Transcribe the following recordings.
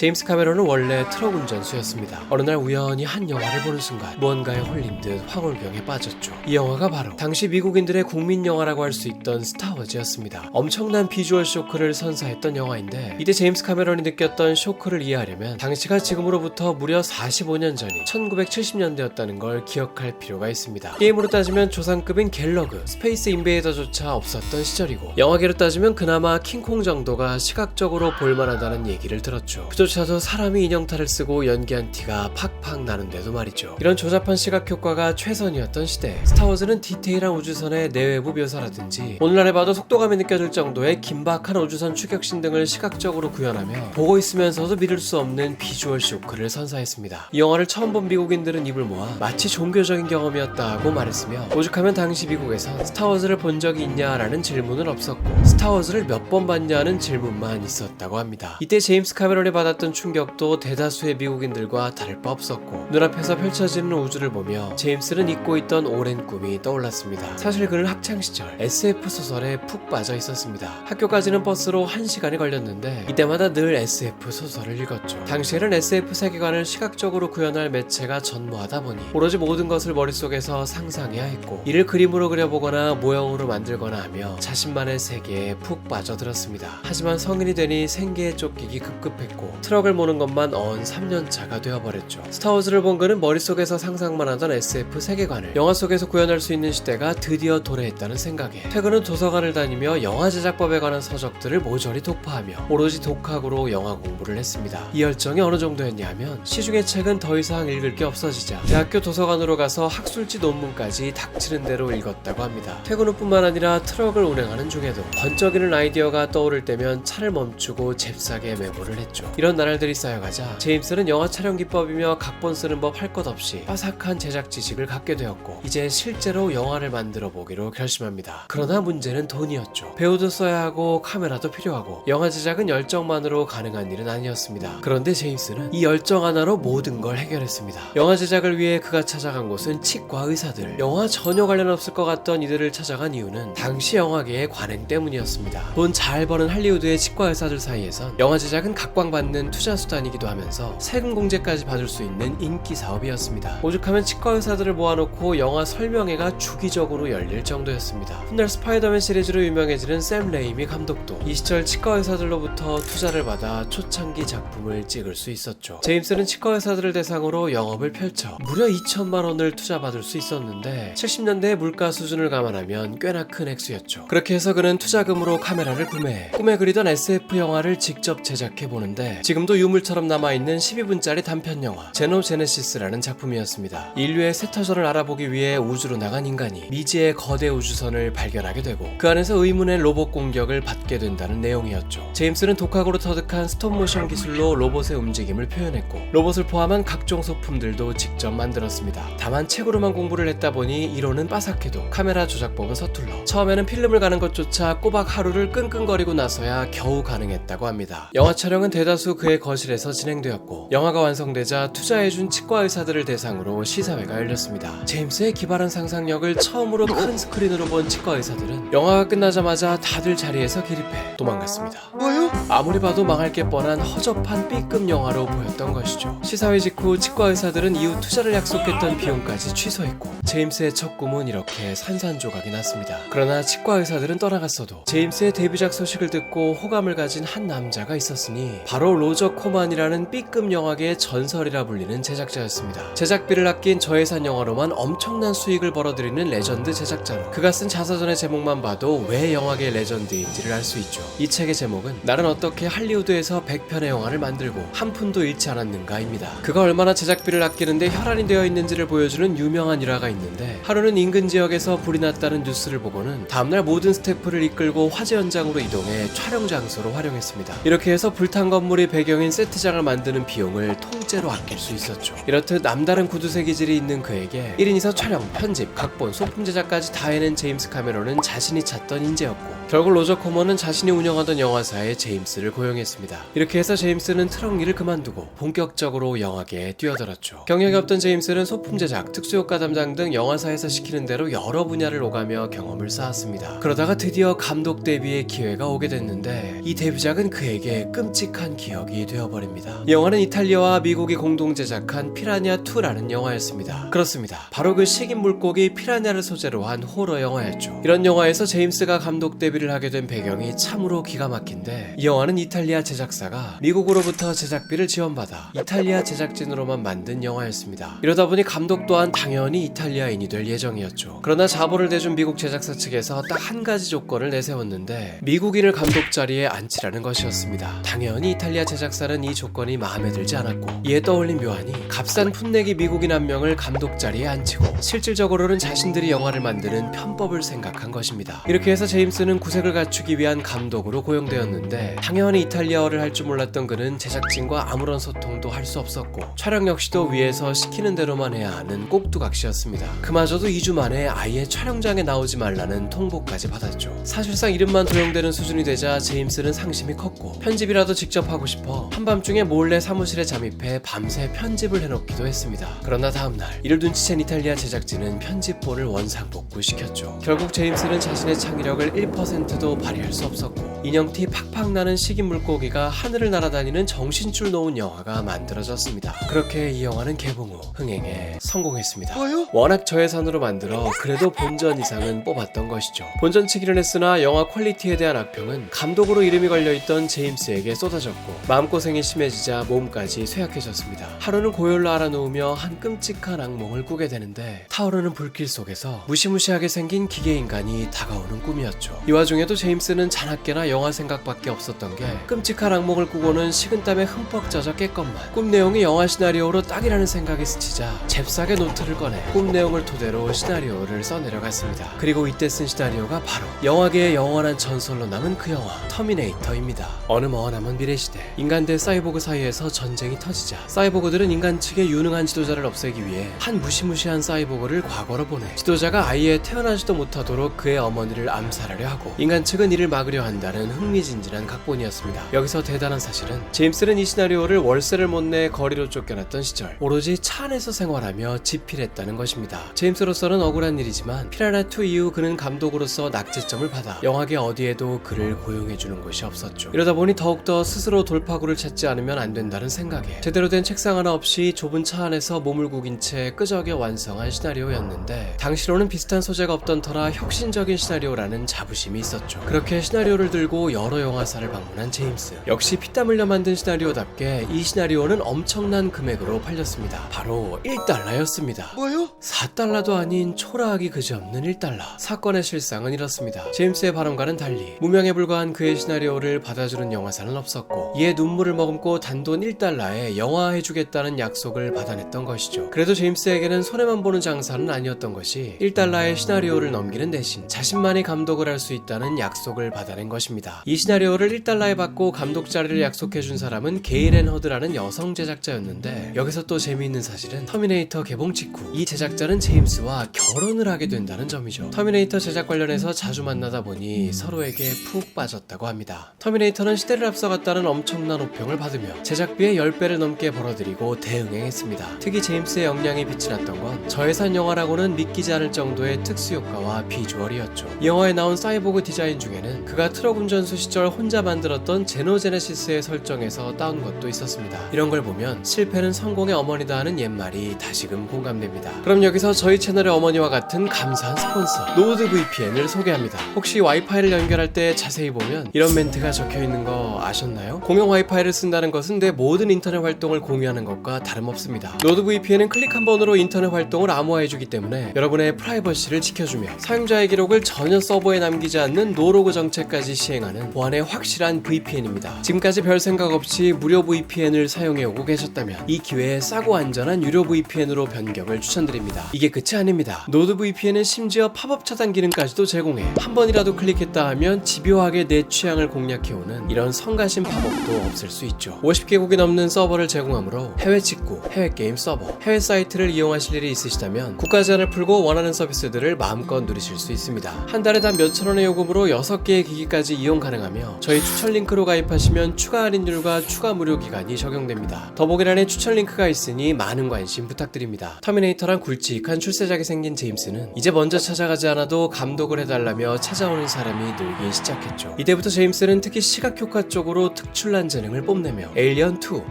제임스 카메론은 원래 트럭 운전수였습니다. 어느 날 우연히 한 영화를 보는 순간 무언가에 홀린 듯 황홀병에 빠졌죠. 이 영화가 바로 당시 미국인들의 국민 영화라고 할 수 있던 스타워즈였습니다. 엄청난 비주얼 쇼크를 선사했던 영화인데, 이때 제임스 카메론이 느꼈던 쇼크를 이해하려면 당시가 지금으로부터 무려 45년 전인 1970년대였다는 걸 기억할 필요가 있습니다. 게임으로 따지면 조상급인 갤러그, 스페이스 인베이더조차 없었던 시절이고, 영화계로 따지면 그나마 킹콩 정도가 시각적으로 볼만하다는 얘기를 들었죠. 그조차도 사람이 인형탈을 쓰고 연기한 티가 팍팍 나는데도 말이죠. 이런 조잡한 시각 효과가 최선이었던 시대, 스타워즈는 디테일한 우주선의 내외부 묘사라든지 오늘날에 봐도 속도감이 느껴질 정도의 긴박한 우주선 추격신 등을 시각적으로 구현하며 보고 있으면서도 믿을 수 없는 비주얼 쇼크를 선사했습니다. 이 영화를 처음 본 미국인들은 입을 모아 마치 종교적인 경험이었다고 말했으며, 오죽하면 당시 미국에선 스타워즈를 본 적이 있냐라는 질문은 없었고 스타워즈를 몇 번 봤냐는 질문만 있었다고 합니다. 이때 제임스 카메론이 받았던 충격도 대다수의 미국인들과 다를 바 없었고, 눈앞에서 펼쳐지는 우주를 보며 제임스는 잊고 있던 오랜 꿈이 떠올랐습니다. 사실 그는 학창시절 SF 소설에 푹 빠져 있었습니다. 학교까지는 버스로 1시간이 걸렸는데 이때마다 늘 SF 소설을 읽었죠. 당시에는 SF 세계관을 시각적으로 구현할 매체가 전무하다 보니 오로지 모든 것을 머릿속에서 상상해야 했고, 이를 그림으로 그려보거나 모형으로 만들거나 하며 자신만의 세계에 푹 빠져들었습니다. 하지만 성인이 되니 생계에 쫓기기 급급했고 트럭을 모는 것만 언 3년차가 되어버렸죠. 스타워즈를 본 그는 머릿속에서 상상만 하던 SF 세계관을 영화 속에서 구현할 수 있는 시대가 드디어 도래했다는 생각에 퇴근 후 도서관을 다니며 영화 제작법에 관한 서적들을 모조리 독파하며 오로지 독학으로 영화 공부를 했습니다. 이 열정이 어느 정도였냐 하면 시중의 책은 더 이상 읽을 게 없어지자 대학교 도서관으로 가서 학술지 논문까지 닥치는 대로 읽었다고 합니다. 퇴근 후뿐만 아니라 트럭을 운행하는 중에도 번쩍이는 아이디어가 떠오를 때면 차를 멈추고 잽싸게 메모를 했죠. 이런 나날들이 쌓여가자 제임스는 영화 촬영 기법이며 각본 쓰는 법 할 것 없이 빠삭한 제작 지식을 갖게 되었고, 이제 실제로 영화를 만들어 보기로 결심합니다. 그러나 문제는 돈이었죠. 배우도 써야 하고 카메라도 필요하고 영화 제작은 열정만으로 가능한 일은 아니었습니다. 그런데 제임스는 이 열정 하나로 모든 걸 해결했습니다. 영화 제작을 위해 그가 찾아간 곳은 치과 의사들. 영화 전혀 관련 없을 것 같던 이들을 찾아간 이유는 당시 영화계의 관행 때문이었습니다. 돈 잘 버는 할리우드의 치과 의사들 사이에선 영화 제작은 각광받는 투자 수단이기도 하면서 세금 공제까지 받을 수 있는 인기 사업이었습니다. 오죽하면 치과 의사들을 모아놓고 영화 설명회가 주기적으로 열릴 정도였습니다. 훗날 스파이더맨 시리즈로 유명해지는 샘 레이미 감독도 이 시절 치과 의사들로부터 투자를 받아 초창기 작품을 찍을 수 있었죠. 제임스는 치과 의사들을 대상으로 영업을 펼쳐 무려 2천만 원을 투자받을 수 있었는데 70년대의 물가 수준을 감안하면 꽤나 큰 액수였죠. 그렇게 해서 그는 투자금으로 카메라를 구매해 꿈에 그리던 SF 영화를 직접 제작해보는데, 지금도 유물처럼 남아있는 12분짜리 단편 영화 제노제네시스라는 작품이었습니다. 인류의 쇠터전을 알아보기 위해 우주로 나간 인간이 미지의 거대 우주선을 발견하게 되고 그 안에서 의문의 로봇 공격을 받게 된다는 내용이었죠. 제임스는 독학으로 터득한 스톱모션 기술로 로봇의 움직임을 표현했고 로봇을 포함한 각종 소품들도 직접 만들었습니다. 다만 책으로만 공부를 했다 보니 이론은 빠삭해도 카메라 조작법은 서툴러 처음에는 필름을 가는 것조차 꼬박 하루를 끙끙거리고 나서야 겨우 가능했다고 합니다. 영화 촬영은 대다수 그의 거실에서 진행되었고, 영화가 완성되자 투자해준 치과 의사들을 대상으로 시사회가 열렸습니다. 제임스의 기발한 상상력을 처음으로 큰 스크린으로 본 치과 의사들은 영화가 끝나자마자 다들 자리에서 기립해 도망갔습니다. 뭐요? 아무리 봐도 망할 게 뻔한 허접한 B급 영화로 보였던 것이죠. 시사회 직후 치과 의사들은 이후 투자를 약속했던 비용까지 취소했고 제임스의 첫 꿈은 이렇게 산산조각이 났습니다. 그러나 치과 의사들은 떠나갔어도 제임스의 데뷔작 소식을 듣고 호감을 가진 한 남자가 있었으니 바로 로저 코만이라는 B급 영화계의 전설이라 불리는 제작자였습니다. 제작비를 아낀 저예산 영화로만 엄청난 수익을 벌어들이는 레전드 제작자로 그가 쓴 자서전의 제목만 봐도 왜 영화계 레전드인지를 알 수 있죠. 이 책의 제목은 나는 어떻게 할리우드에서 100편의 영화를 만들고 한 푼도 잃지 않았는가입니다. 그가 얼마나 제작비를 아끼는데 혈안이 되어 있는지를 보여주는 유명한 일화가 있는데, 하루는 인근 지역에서 불이 났다는 뉴스를 보고는 다음날 모든 스태프를 이끌고 화재 현장으로 이동해 촬영 장소로 활용했습니다. 이렇게 해서 불탄 건물이 배경인 세트장을 만드는 비용을 통째로 실제로 아낄 수 있었죠. 이렇듯 남다른 구두쇠 기질이 있는 그에게 1인이서 촬영, 편집, 각본, 소품 제작까지 다 해낸 제임스 카메론은 자신이 찾던 인재였고, 결국 로저 코먼은 자신이 운영하던 영화사에 제임스를 고용했습니다. 이렇게 해서 제임스는 트럭 일을 그만두고 본격적으로 영화계에 뛰어들었죠. 경력이 없던 제임스는 소품 제작, 특수효과 담당 등 영화사에서 시키는 대로 여러 분야를 오가며 경험을 쌓았습니다. 그러다가 드디어 감독 데뷔의 기회가 오게 됐는데, 이 데뷔작은 그에게 끔찍한 기억이 되어버립니다. 이 영화는 이탈리아와 미국이 공동 제작한 피라냐2라는 영화였습니다. 그렇습니다. 바로 그 식인 물고기 피라냐를 소재로 한 호러 영화였죠. 이런 영화에서 제임스가 감독 데뷔를 하게 된 배경이 참으로 기가 막힌데, 이 영화는 이탈리아 제작사가 미국으로부터 제작비를 지원받아 이탈리아 제작진으로만 만든 영화였습니다. 이러다 보니 감독 또한 당연히 이탈리아인이 될 예정이었죠. 그러나 자본을 대준 미국 제작사 측에서 딱 한 가지 조건을 내세웠는데, 미국인을 감독 자리에 앉히라는 것이었습니다. 당연히 이탈리아 제작사는 이 조건이 마음에 들지 않았고, 이에 떠올린 묘안이 값싼 풋내기 미국인 한 명을 감독 자리에 앉히고 실질적으로는 자신들이 영화를 만드는 편법을 생각한 것입니다. 이렇게 해서 제임스는 구색을 갖추기 위한 감독으로 고용되었는데, 당연히 이탈리아어를 할 줄 몰랐던 그는 제작진과 아무런 소통도 할 수 없었고, 촬영 역시도 위에서 시키는 대로만 해야 하는 꼭두각시였습니다. 그마저도 2주 만에 아예 촬영장에 나오지 말라는 통보까지 받았죠. 사실상 이름만 도용되는 수준이 되자 제임스는 상심이 컸고, 편집이라도 직접 하고 싶어 한밤중에 몰래 사무실에 잠입해 밤새 편집을 해놓기도 했습니다. 그러나 다음날 이를 눈치챈 이탈리아 제작진은 편집본을 원상복구시켰죠. 결국 제임스는 자신의 창의력을 1%도 발휘할 수 없었고, 인형티 팍팍 나는 식인 물고기가 하늘을 날아다니는 정신줄 놓은 영화가 만들어졌습니다. 그렇게 이 영화는 개봉 후 흥행에 성공했습니다. 워낙 저예산으로 만들어 그래도 본전 이상은 뽑았던 것이죠. 본전치기는 했으나 영화 퀄리티에 대한 악평은 감독으로 이름이 걸려있던 제임스에게 쏟아졌고, 마음고생이 심해지자 몸까지 쇠약해졌습니다. 하루는 고열로 알아누우며 한 끔찍한 악몽을 꾸게 되는데, 타오르는 불길 속에서 무시무시하게 생긴 기계인간이 다가오는 꿈이었죠. 이 와중에도 제임스는 자나깨나 영화 생각밖에 없었던 게, 끔찍한 악몽을 꾸고는 식은땀에 흠뻑 젖어 깼건만 꿈 내용이 영화 시나리오로 딱이라는 생각이 스치자 잽싸게 노트를 꺼내 꿈 내용을 토대로 시나리오를 써내려갔습니다. 그리고 이때 쓴 시나리오가 바로 영화계의 영원한 전설로 남은 그 영화 터미네이터입니다. 어느 머나먼 미래시대, 인간 대 사이보그 사이에서 전쟁이 터지자 사이보그들은 인간 측의 유능한 지도자를 없애기 위해 한 무시무시한 사이보그를 과거로 보내 지도자가 아예 태어나지도 못하도록 그의 어머니를 암살하려 하고, 인간 측은 이를 막으려 한다는 흥미진진한 각본이었습니다. 여기서 대단한 사실은, 제임스는 이 시나리오를 월세를 못 내 거리로 쫓겨났던 시절 오로지 차 안에서 생활하며 집필했다는 것입니다. 제임스로서는 억울한 일이지만 피라냐2 이후 그는 감독으로서 낙제점을 받아 영화계 어디에도 그를 고용해주는 곳이 없었죠. 이러다 보니 더욱더 스스로 돌파구를 찾지 않으면 안 된다는 생각에 제대로 된 책상 하나 없이 좁은 차 안에서 몸을 구긴 채 끄적여 완성한 시나리오였는데, 당시로는 비슷한 소재가 없던 터라 혁신적인 시나리오라는 자부심이 있었죠. 그렇게 시나리오를 들고 여러 영화사를 방문한 제임스, 역시 피땀 흘려 만든 시나리오답게 이 시나리오는 엄청난 금액으로 팔렸습니다. 바로 1달러였습니다. 뭐요? 4달러도 아닌 초라하기 그지없는 1달러. 사건의 실상은 이렇습니다. 제임스의 발언과는 달리 무명에 불과한 그의 시나리오를 받아주는 영화사는 없었고, 이에 눈물을 머금고 단돈 1달러에 영화해주겠다는 약속을 받아냈던 것이죠. 그래도 제임스에게는 손해만 보는 장사는 아니었던 것이, 1달러의 시나리오를 넘기는 대신 자신만이 감독을 할 수 있다는 약속을 받아낸 것입니다. 이 시나리오를 1달러에 받고 감독 자리를 약속해준 사람은 게일 앤 허드라는 여성 제작자였는데, 여기서 또 재미있는 사실은 터미네이터 개봉 직후 이 제작자는 제임스와 결혼을 하게 된다는 점이죠. 터미네이터 제작 관련해서 자주 만나다 보니 서로에게 푹 빠졌다고 합니다. 터미네이터는 시대를 앞서갔다는 엄청난 호평을 받으며 제작비의 10배를 넘게 벌어들이고 대응행했습니다. 특히 제임스의 역량이 빛이 났던 건 저예산 영화라고는 믿기지 않을 정도의 특수효과와 비주얼이었죠. 이 영화에 나온 사이보그 디자인 중에는 그가 트럭 운전수 시절 혼자 만들었던 제노제네시스의 설정에서 따온 것도 있었습니다. 이런 걸 보면 실패는 성공의 어머니다 하는 옛말이 다시금 공감됩니다. 그럼 여기서 저희 채널의 어머니와 같은 감사한 스폰서 노드VPN을 소개합니다. 혹시 와이파이를 연결할 때 자세히 보면 이런 멘트가 적혀있는 거 아셨나요? 공용 와이파이를 쓴다는 것은 내 모든 인터넷 활동을 공유하는 것과 다름없습니다. 노드VPN은 클릭 한 번으로 인터넷 활동을 암호화해주기 때문에 여러분의 프라이버시를 지켜주며 사용자의 기록을 전혀 서버에 남기지 않는 노로그 정책까지 시행하는 보안의 확실한 VPN입니다. 지금까지 별 생각 없이 무료 VPN을 사용해오고 계셨다면 이 기회에 싸고 안전한 유료 VPN으로 변경을 추천드립니다. 이게 끝이 아닙니다. 노드VPN은 심지어 팝업 차단 기능까지도 제공해 한 번이라도 클릭했다 하면 집요하게 내 취향을 공략해오는 이런 성가신 팝업도 없앨 수 있죠. 50개국이 넘는 서버를 제공 제공하므로 해외 직구, 해외 게임 서버, 해외 사이트를 이용하실 일이 있으시다면 국가 제한을 풀고 원하는 서비스들을 마음껏 누리실 수 있습니다. 한 달에 단 몇천 원의 요금으로 6개의 기기까지 이용 가능하며 저희 추천 링크로 가입하시면 추가 할인율과 추가 무료 기간이 적용됩니다. 더보기란에 추천 링크가 있으니 많은 관심 부탁드립니다. 터미네이터란 굵직한 출세작이 생긴 제임스는 이제 먼저 찾아가지 않아도 감독을 해달라며 찾아오는 사람이 늘기 시작했죠. 이때부터 제임스는 특히 시각효과 쪽으로 특출난 재능을 뽐내며 에일리언2,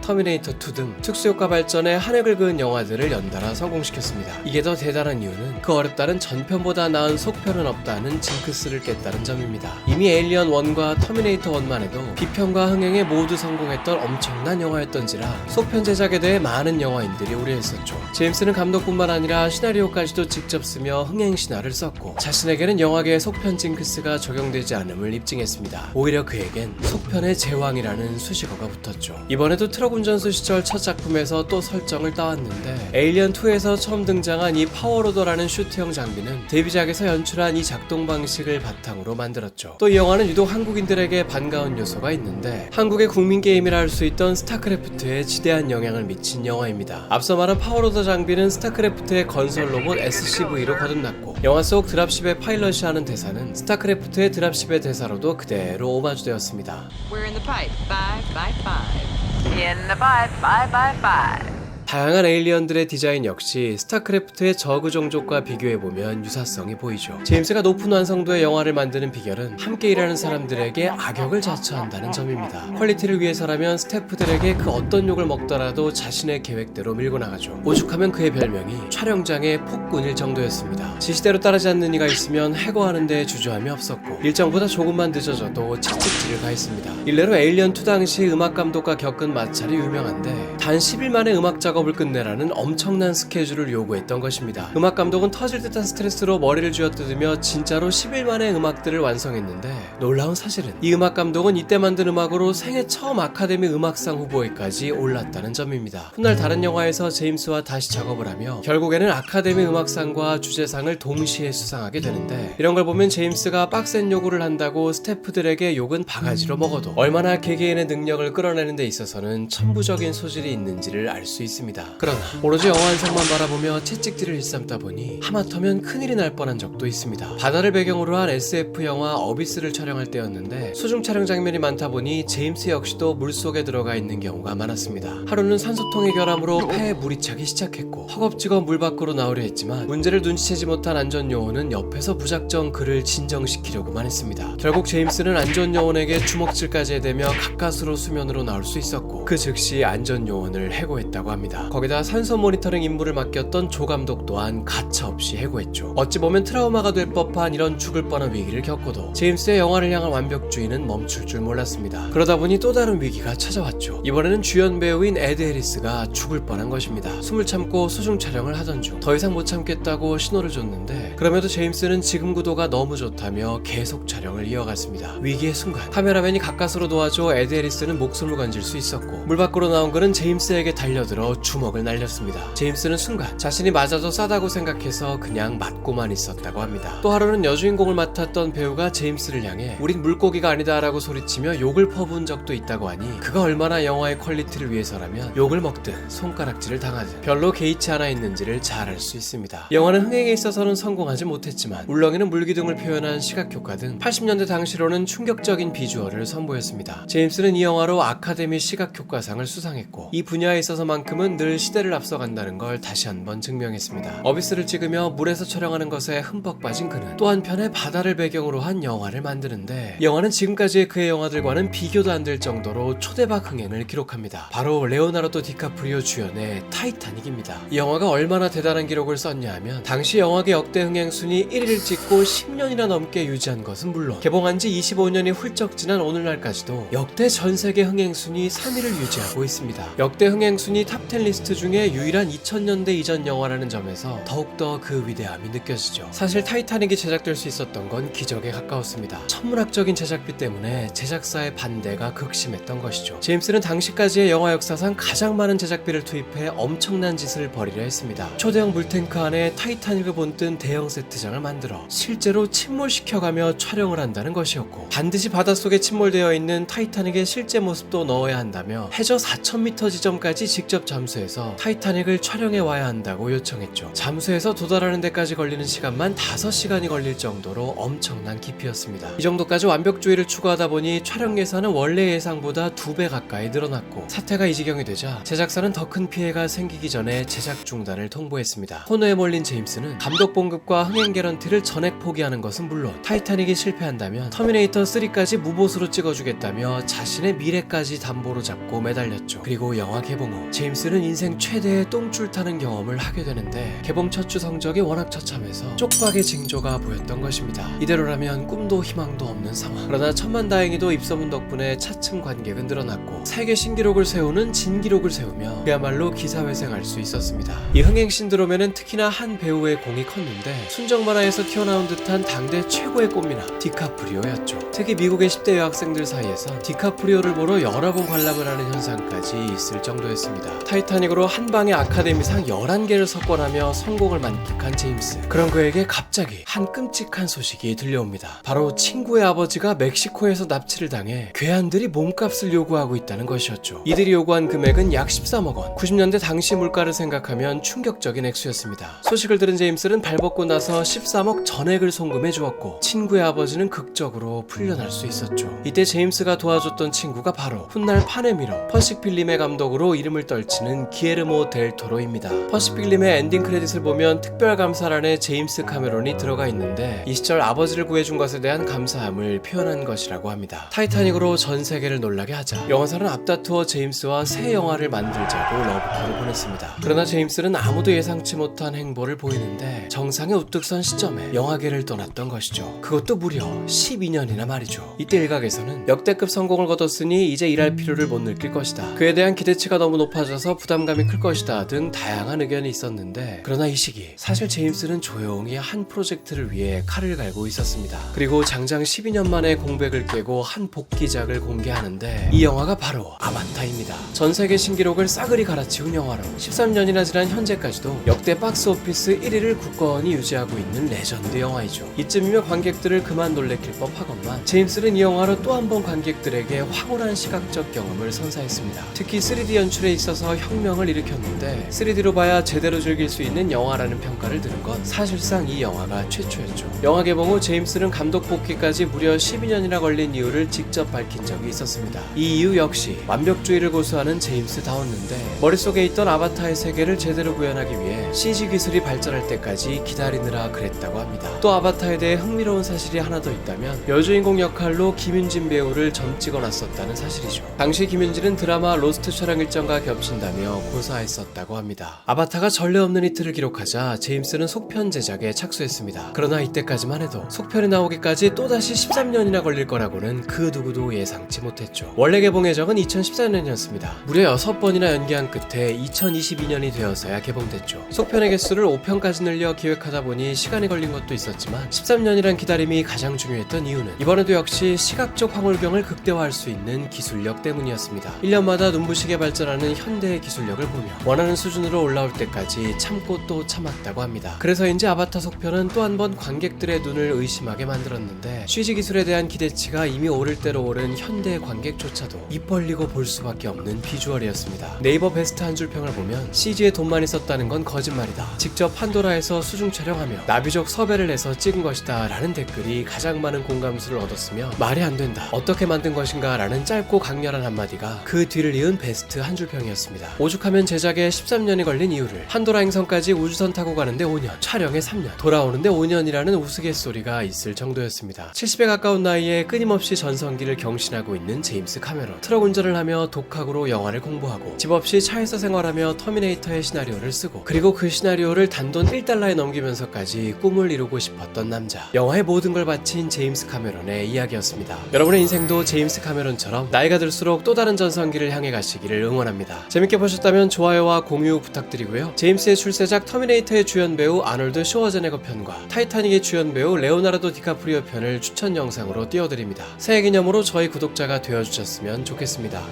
터미네이터2 등 특수효과 발전에 한획을 그은 영화들을 연달아 성공시켰습니다. 이게 더 대단한 이유는 그 어렵다는 전편보다 나은 속편은 없다는 징크스를 깼다는 점입니다. 이미 에일리언 1과 터미네이터 1만 해도 비평과 흥행에 모두 성공했던 엄청난 영화였던지라 속편 제작에 대해 많은 영화인들이 우려했었죠. 제임스는 감독뿐만 아니라 시나리오까지도 직접 쓰며 흥행 신화를 썼고 자신에게는 영화계의 속편 징크스가 적용되지 않음을 입증했습니다. 오히려 그에겐 속편의 제왕이라는 수식어가 붙었죠. 이번에도 트럭 운전수 시절 첫 작품에서 또 설정을 따왔는데 에일리언2에서 처음 등장한 이 파워로더라는 슈트형 장비는 데뷔작에서 연출한 이 작동 방식을 바탕으로 만들었죠. 또 이 영화는 유독 한국인들에게 반가운 요소가 있는데 한국의 국민 게임이라 할 수 있던 스타크래프트에 지대한 영향을 미친 영화입니다. 앞서 말한 파워로더 장비는 스타크래프트의 건설 로봇 SCV로 거듭났고 영화 속 드랍십의 파일럿이 하는 대사는 스타크래프트의 드랍십의 대사로도 그대로 오마주되었습니다. We're in the pipe, 5x5. In the pipe, 5x5. 다양한 에일리언들의 디자인 역시 스타크래프트의 저그 종족과 비교해보면 유사성이 보이죠. 제임스가 높은 완성도의 영화를 만드는 비결은 함께 일하는 사람들에게 악역을 자처한다는 점입니다. 퀄리티를 위해서라면 스태프들에게 그 어떤 욕을 먹더라도 자신의 계획대로 밀고 나가죠. 오죽하면 그의 별명이 촬영장의 폭군일 정도였습니다. 지시대로 따르지 않는 이가 있으면 해고하는 데 주저함이 없었고 일정보다 조금만 늦어져도 채찍질을 가했습니다. 일례로 에일리언2 당시 음악감독과 겪은 마찰이 유명한데 단 10일 만에 음악 작업을 끝내라는 엄청난 스케줄을 요구했던 것입니다. 음악 감독은 터질 듯한 스트레스로 머리를 쥐어뜯으며 진짜로 10일 만에 음악들을 완성했는데 놀라운 사실은 이 음악 감독은 이때 만든 음악으로 생애 처음 아카데미 음악상 후보에까지 올랐다는 점입니다. 훗날 다른 영화에서 제임스와 다시 작업을 하며 결국에는 아카데미 음악상과 주제상을 동시에 수상하게 되는데 이런 걸 보면 제임스가 빡센 요구를 한다고 스태프들에게 욕은 바가지로 먹어도 얼마나 개개인의 능력을 끌어내는 데 있어서는 천부적인 소질이 있는지를 알 수 있습니다. 그러나 오로지 영화 완성만 바라보며 채찍질을 일삼다 보니 하마터면 큰일이 날 뻔한 적도 있습니다. 바다를 배경으로 한 SF 영화 어비스를 촬영할 때였는데 수중 촬영 장면이 많다 보니 제임스 역시도 물속에 들어가 있는 경우가 많았습니다. 하루는 산소통의 결함으로 폐에 물이 차기 시작했고 허겁지겁 물 밖으로 나오려 했지만 문제를 눈치채지 못한 안전요원은 옆에서 무작정 그를 진정시키려고만 했습니다. 결국 제임스는 안전요원에게 주먹질까지 해대며 가까스로 수면으로 나올 수 있었고 그 즉시 안전요원을 해고했다고 합니다. 거기다 산소 모니터링 임무를 맡겼던 조 감독 또한 가차없이 해고했죠. 어찌 보면 트라우마가 될 법한 이런 죽을 뻔한 위기를 겪고도 제임스의 영화를 향한 완벽주의는 멈출 줄 몰랐습니다. 그러다 보니 또 다른 위기가 찾아왔죠. 이번에는 주연 배우인 에드 해리스가 죽을 뻔한 것입니다. 숨을 참고 수중 촬영을 하던 중 더 이상 못 참겠다고 신호를 줬는데 그럼에도 제임스는 지금 구도가 너무 좋다며 계속 촬영을 이어갔습니다. 위기의 순간 카메라맨이 가까스로 도와줘 에드 해리스는 목숨을 건질 수 있었고 물 밖으로 나온 그는 제임스에게 달려들어 주먹을 날렸습니다. 제임스는 순간 자신이 맞아도 싸다고 생각해서 그냥 맞고만 있었다고 합니다. 또 하루는 여주인공을 맡았던 배우가 제임스를 향해 우린 물고기가 아니다라고 소리치며 욕을 퍼부은 적도 있다고 하니 그가 얼마나 영화의 퀄리티를 위해서라면 욕을 먹든 손가락질을 당하든 별로 개의치 않아 있는지를 잘 알 수 있습니다. 영화는 흥행에 있어서는 성공하지 못했지만 울렁이는 물기둥을 표현한 시각효과 등 80년대 당시로는 충격적인 비주얼을 선보였습니다. 제임스는 이 영화로 아카데미 시각효과상을 수상했고 이 분야에 있어서만큼은 늘 시대를 앞서간다는 걸 다시 한번 증명했습니다. 어비스를 찍으며 물에서 촬영하는 것에 흠뻑 빠진 그는 또 한편에 바다를 배경으로 한 영화를 만드는데 영화는 지금까지의 그의 영화들과는 비교도 안 될 정도로 초대박 흥행을 기록합니다. 바로 레오나르도 디카프리오 주연의 타이타닉입니다. 이 영화가 얼마나 대단한 기록을 썼냐 하면 당시 영화계 역대 흥행 순위 1위를 찍고 10년이나 넘게 유지한 것은 물론 개봉한 지 25년이 훌쩍 지난 오늘날까지도 역대 전 세계 흥행 순위 3위를 유지하고 있습니다. 역대 흥행 순위 탑10 타이탄리스트 중에 유일한 2000년대 이전 영화라는 점에서 더욱더 그 위대함이 느껴지죠. 사실 타이타닉이 제작될 수 있었던 건 기적에 가까웠습니다. 천문학적인 제작비 때문에 제작사의 반대가 극심했던 것이죠. 제임스는 당시까지의 영화 역사상 가장 많은 제작비를 투입해 엄청난 짓을 벌이려 했습니다. 초대형 물탱크 안에 타이타닉을 본뜬 대형 세트장을 만들어 실제로 침몰시켜가며 촬영을 한다는 것이었고, 반드시 바닷속에 침몰되어 있는 타이타닉의 실제 모습도 넣어야 한다며 해저 4000m 지점까지 직접 잠수해서 타이타닉을 촬영해 와야 한다고 요청했죠. 잠수해서 도달하는 데까지 걸리는 시간만 5시간이 걸릴 정도로 엄청난 깊이였습니다. 이 정도까지 완벽주의를 추구하다 보니 촬영 예산은 원래 예상보다 2배 가까이 늘어났고, 사태가 이 지경이 되자 제작사는 더 큰 피해가 생기기 전에 제작 중단을 통보했습니다. 코너에 몰린 제임스는 감독 봉급과 흥행 개런티를 전액 포기하는 것은 물론 타이타닉이 실패한다면 터미네이터 3까지 무보수로 찍어주겠다며 자신의 미래까지 담보로 잡고 매달렸죠. 그리고 영화 개봉 후 제임스는 인생 최대의 똥줄 타는 경험을 하게 되는데, 개봉 첫 주 성적이 워낙 처참해서 쪽박의 징조가 보였던 것입니다. 이대로라면 꿈도 희망도 없는 상황. 그러나 천만다행히도 입소문 덕분에 차츰 관객은 늘어났고 세계 신기록을 세우는 진기록을 세우며 그야말로 기사회생할 수 있었습니다. 이 흥행 신드롬에는 특히나 한 배우의 공이 컸는데, 순정 만화에서 튀어나온 듯한 당대 최고의 꽃미남 디카프리오였죠. 특히 미국의 10대 여학생들 사이에서 디카프리오를 보러 여러 번 관람을 하는 현상까지 있을 정도였습니다. 타이타닉으로 한 방에 아카데미상 11개를 석권하며 성공을 만끽한 제임스. 그런 그에게 갑자기 한 끔찍한 소식이 들려옵니다. 바로 친구의 아버지가 멕시코에서 납치를 당해 괴한들이 몸값을 요구하고 있다는 것이었죠. 이들이 요구한 금액은 약 13억 원. 90년대 당시 물가를 생각하면 충격적인 액수였습니다. 소식을 들은 제임스는 발벗고 나서 13억 전액을 송금해 주었고, 친구의 아버지는 극적으로 풀려날 수 있었죠. 이때 제임스가 도와줬던 친구가 바로 훗날 파네미로 퍼시픽 림의 감독으로 이름을 떨치는 기에르모 델 토로입니다. 퍼시픽 림의 엔딩 크레딧을 보면 특별감사란에 제임스 카메론이 들어가 있는데, 이 시절 아버지를 구해준 것에 대한 감사함을 표현한 것이라고 합니다. 타이타닉으로 전 세계를 놀라게 하자 영화사는 앞다투어 제임스와 새 영화를 만들자고 러브콜을 보냈습니다. 그러나 제임스는 아무도 예상치 못한 행보를 보이는데, 정상에 우뚝 선 시점에 영화계를 떠났던 것이죠. 그것도 무려 12년이나 말이죠. 이때 일각에서는 역대급 성공을 거뒀으니 이제 일할 필요를 못 느낄 것이다, 그에 대한 기대치가 너무 높아져서 부담감이 클 것이다 등 다양한 의견이 있었는데, 그러나 이 시기 사실 제임스는 조용히 한 프로젝트를 위해 칼을 갈고 있었습니다. 그리고 장장 12년 만에 공백을 깨고 한 복귀작을 공개하는데, 이 영화가 바로 아바타입니다. 전 세계 신기록을 싸그리 갈아치운 영화로 13년이나 지난 현재까지도 역대 박스오피스 1위를 굳건히 유지하고 있는 레전드 영화이죠. 이쯤이면 관객들을 그만 놀래킬 법하건만, 제임스는 이 영화로 또 한 번 관객들에게 황홀한 시각적 경험을 선사했습니다. 특히 3D 연출에 있어서 혁명을 일으켰는데, 3D로 봐야 제대로 즐길 수 있는 영화라는 평가를 들은 건 사실상 이 영화가 최초였죠. 영화 개봉 후 제임스는 감독 복귀까지 무려 12년이나 걸린 이유를 직접 밝힌 적이 있었습니다. 이 이유 역시 완벽주의를 고수하는 제임스다웠는데, 머릿속에 있던 아바타의 세계를 제대로 구현하기 위해 CG 기술이 발전할 때까지 기다리느라 그랬다고 합니다. 또 아바타에 대해 흥미로운 사실이 하나 더 있다면, 여주인공 역할로 김윤진 배우를 점 찍어놨었다는 사실이죠. 당시 김윤진은 드라마 로스트 촬영 일정과 겹친다며 고사했었다고 합니다. 아바타가 전례 없는 히트를 기록하자 제임스는 속편 제작에 착수했습니다. 그러나 이때까지만 해도 속편이 나오기까지 또다시 13년이나 걸릴 거라고는 그 누구도 예상치 못했죠. 원래 개봉 예정은 2014년이었습니다. 무려 6번이나 연기한 끝에 2022년이 되어서야 개봉됐죠. 속편의 개수를 5편까지 늘려 기획하다 보니 시간이 걸린 것도 있었지만, 13년이란 기다림이 가장 중요했던 이유는 이번에도 역시 시각적 황홀경을 극대화할 수 있는 기술력 때문이었습니다. 1년마다 눈부시게 발전하는 현대의 기술력을 보며 원하는 수준으로 올라올 때까지 참고 또 참았다고 합니다. 그래서인지 아바타 속편은 또 한 번 관객들의 눈을 의심하게 만들었는데, CG 기술에 대한 기대치가 이미 오를 대로 오른 현대 관객조차도 입 벌리고 볼 수밖에 없는 비주얼이었습니다. 네이버 베스트 한 줄 평을 보면, CG에 돈 많이 썼다는 건 거짓말이다, 직접 판도라에서 수중 촬영하며 나비족 섭외를 해서 찍은 것이다 라는 댓글이 가장 많은 공감수를 얻었으며, 말이 안 된다, 어떻게 만든 것인가 라는 짧고 강렬한 한마디가 그 뒤를 이은 베스트 한 줄 평이었습니다. 오죽하면 제작에 13년이 걸린 이유를, 판도라 행성까지 우주선 타고 가는데 5년, 촬영에 3년, 돌아오는데 5년이라는 우스갯소리가 있을 정도였습니다. 70에 가까운 나이에 끊임없이 전성기를 경신하고 있는 제임스 카메론. 트럭 운전을 하며 독학으로 영화를 공부하고, 집 없이 차에서 생활하며 터미네이터의 시나리오를 쓰고, 그리고 그 시나리오를 단돈 1달러에 넘기면서까지 꿈을 이루고 싶었던 남자. 영화의 모든 걸 바친 제임스 카메론의 이야기였습니다. 여러분의 인생도 제임스 카메론처럼 나이가 들수록 또 다른 전성기를 향해 가시기를 응원합니다. 재밌게 보셨 보셨다면 좋아요와 공유 부탁드리고요. 제임스의 출세작 터미네이터의 주연 배우 아놀드 슈워제네거 편과 타이타닉의 주연 배우 레오나르도 디카프리오 편을 추천 영상으로 띄워드립니다. 새해 기념으로 저희 구독자가 되어주셨으면 좋겠습니다.